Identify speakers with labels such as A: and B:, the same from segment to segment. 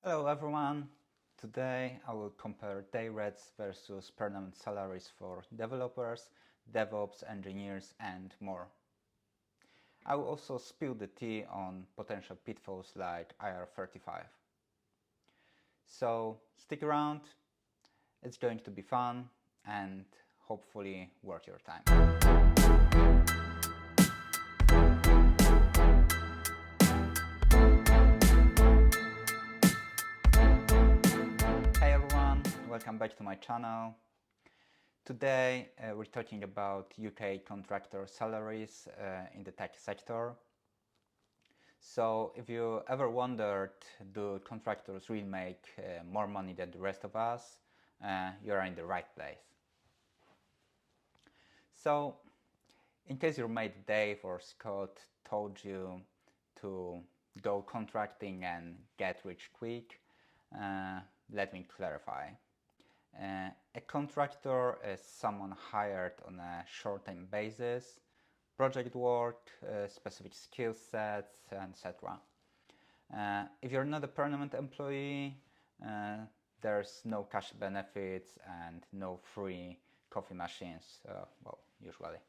A: Hello everyone! Today I will compare day rates versus permanent salaries for developers, DevOps engineers and more. I will also spill the tea on potential pitfalls like IR35. So stick around, it's going to be fun and hopefully worth your time. Welcome back to my channel. Today we're talking about UK contractor salaries in the tech sector. So if you ever wondered, do contractors really make more money than the rest of us, you're in the right place. So in case your mate Dave or Scott told you to go contracting and get rich quick, let me clarify. A contractor is someone hired on a short-term basis, project work, specific skill sets, etc. If you're not a permanent employee, there's no cash benefits and no free coffee machines, well, usually.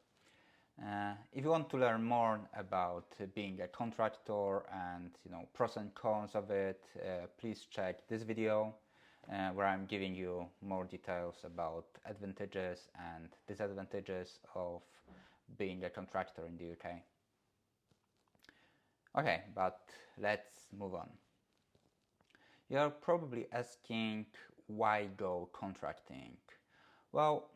A: If you want to learn more about being a contractor and pros and cons of it, please check this video. Where I'm giving you more details about advantages and disadvantages of being a contractor in the UK. Okay, but let's move on. You're probably asking, why go contracting? Well,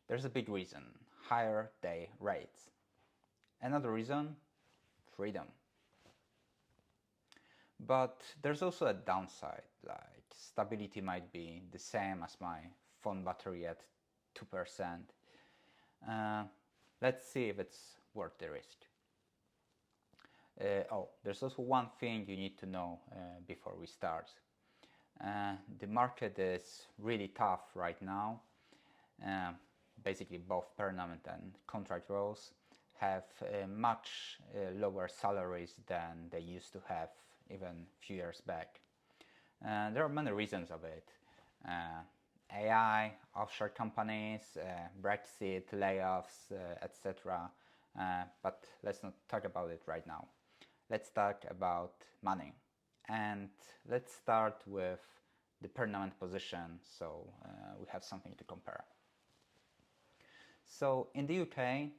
A: there's a big reason: higher day rates. Another reason: freedom. But there's also a downside, like stability might be the same as my phone battery at 2%. Let's see if it's worth the risk. There's also one thing you need to know before we start. The market is really tough right now. Basically both permanent and contract roles have much lower salaries than they used to have even a few years back. There are many reasons of it. AI, offshore companies, Brexit, layoffs, etc. But let's not talk about it right now. Let's talk about money. And let's start with the permanent position, so we have something to compare. So in the UK,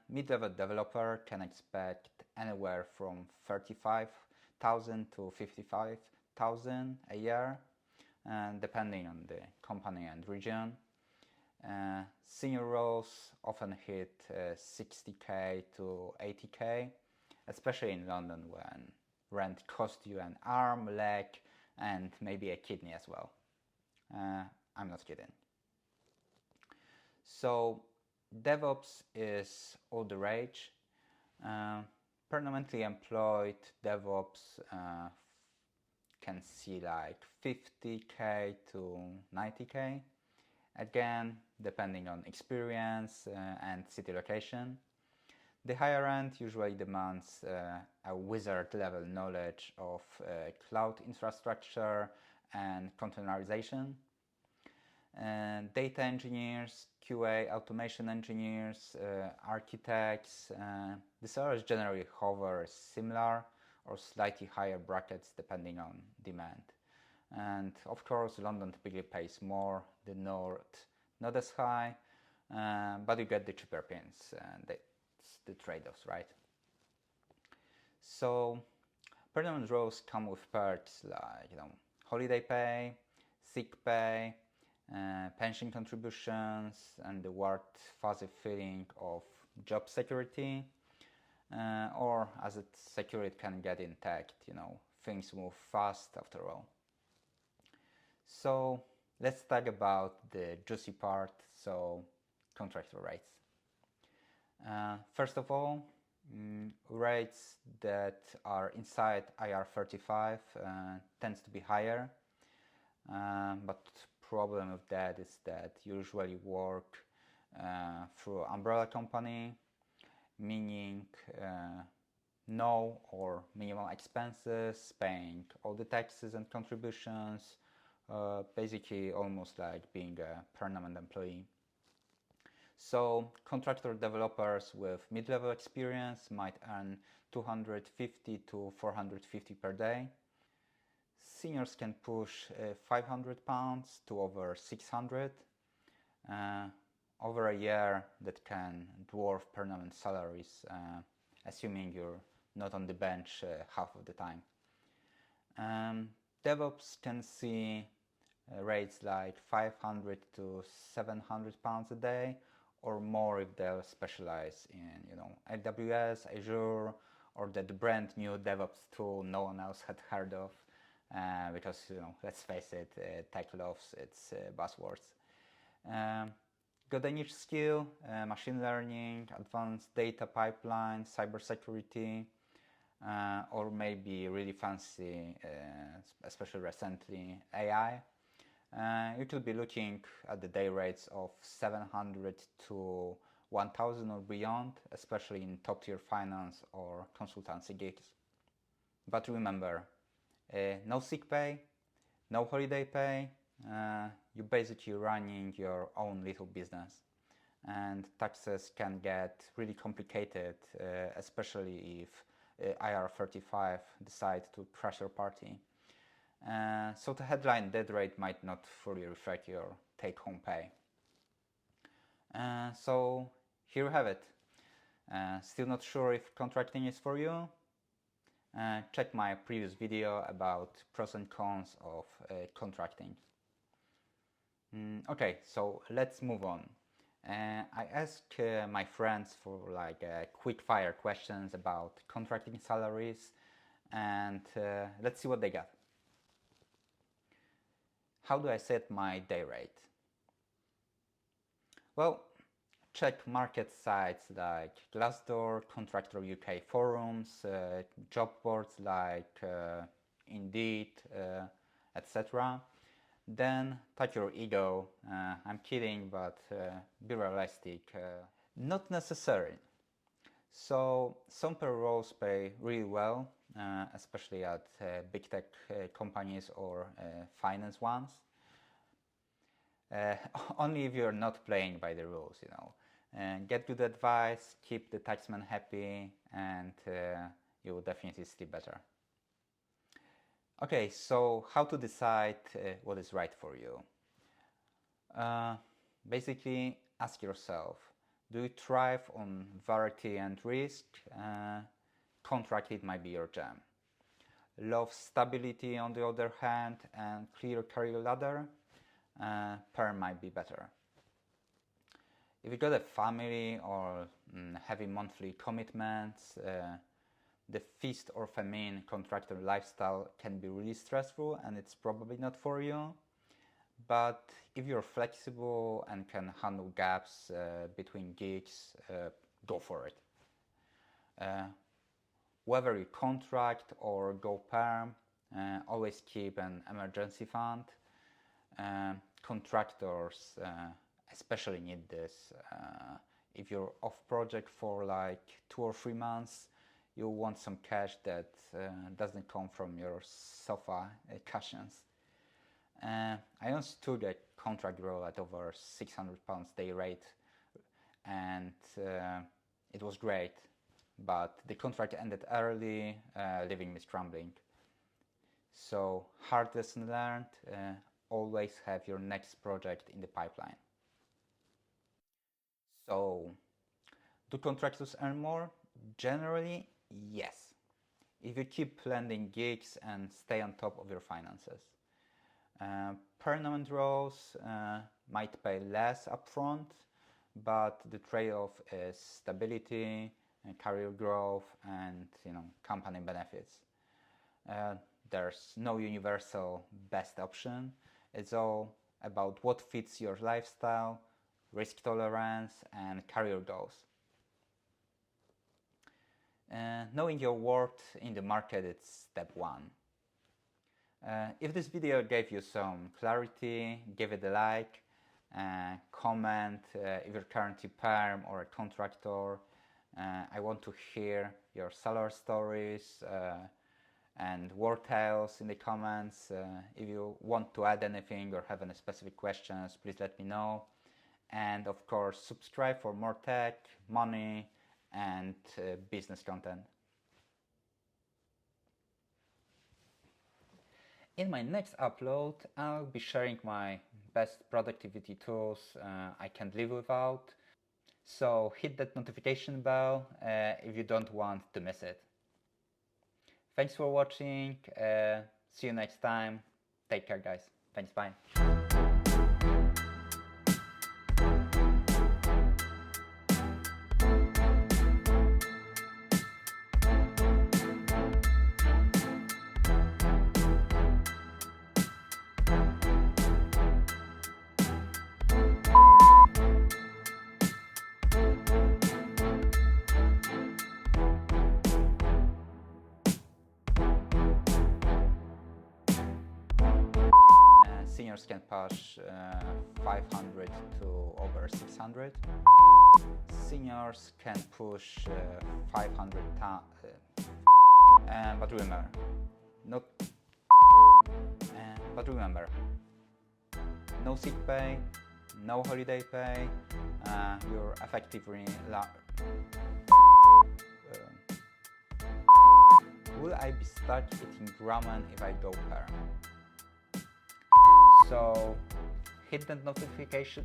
A: mid-level developer can expect anywhere from 35,000 to 55,000 a year, depending on the company and region. Senior roles often hit 60k to 80k, especially in London when rent costs you an arm, leg, and maybe a kidney as well. I'm not kidding. So DevOps is all the rage. Permanently employed DevOps can see like 50k to 90k, again depending on experience and city location. The higher end usually demands a wizard level knowledge of cloud infrastructure and containerization. Data engineers, QA, automation engineers, architects, the salaries generally hover similar or slightly higher brackets depending on demand. And of course London typically pays more, the north not as high, but you get the cheaper pins, and that's the trade-offs, right? So permanent roles come with perks like holiday pay, sick pay, pension contributions, and the warm fuzzy feeling of job security, or as secure it can get in tech. Things move fast after all. So let's talk about the juicy part, so contractor rates. First of all, rates that are inside IR35 tends to be higher, but problem with that is that you usually work through umbrella company, meaning no or minimal expenses, paying all the taxes and contributions, basically almost like being a permanent employee. So contractor developers with mid-level experience might earn 250 to 450 per day. Seniors can push £500 to over 600. Over a year, that can dwarf permanent salaries, assuming you're not on the bench half of the time. DevOps can see rates like 500 to 700 pounds a day, or more if they'll specialize in AWS, Azure, or that brand new DevOps tool no one else had heard of, because let's face it, tech loves its buzzwords. Got a niche skill, machine learning, advanced data pipeline, cybersecurity, or maybe really fancy, especially recently, AI. You could be looking at the day rates of 700 to 1000 or beyond, especially in top tier finance or consultancy gigs. But remember, no sick pay, no holiday pay, you're basically running your own little business. And taxes can get really complicated, especially if IR35 decide to crash your party. So the headline dead rate might not fully reflect your take-home pay. So here you have it. Still not sure if contracting is for you? Check my previous video about pros and cons of contracting. Okay, so let's move on. I asked my friends for quick fire questions about contracting salaries, and let's see what they got. How do I set my day rate? Well, check market sites like Glassdoor, Contractor UK forums, job boards like Indeed, etc. Then touch your ego. I'm kidding, but be realistic. Not necessary. So some roles pay really well, especially at big tech companies or finance ones. Only if you're not playing by the rules, get good advice, keep the taxman happy, and you will definitely sleep better. Okay, so how to decide what is right for you? Basically, ask yourself, do you thrive on variety and risk? Contracting might be your jam. Love stability on the other hand and clear career ladder? Perm might be better. If you got a family or heavy monthly commitments, the feast or famine contractor lifestyle can be really stressful and it's probably not for you. But if you're flexible and can handle gaps between gigs, go for it. Whether you contract or go perm, always keep an emergency fund. Contractors especially need this. If you're off project for 2 or 3 months, you'll want some cash that doesn't come from your sofa cushions. I once took a contract role at over £600 day rate, and it was great, but the contract ended early, leaving me scrambling. So hard lesson learned, always have your next project in the pipeline. So, do contractors earn more? Generally, yes, if you keep landing gigs and stay on top of your finances. Permanent roles might pay less upfront, but the trade-off is stability, career growth, and company benefits. There's no universal best option. It's all about what fits your lifestyle, risk tolerance, and career goals. Knowing your worth in the market is step one. If this video gave you some clarity, give it a like, comment if you're currently perm or a contractor, I want to hear your salary stories and war tales in the comments. If you want to add anything or have any specific questions, please let me know. And of course, subscribe for more tech, money, and business content. In my next upload, I'll be sharing my best productivity tools I can't live without. So hit that notification bell if you don't want to miss it. Thanks for watching. See you next time. Take care, guys. Thanks, bye. Seniors can push 500 to over 600. Seniors can push 500 but remember, no sick pay, no holiday pay. You're effectively will I be stuck eating ramen if I go Perm? So hit that notification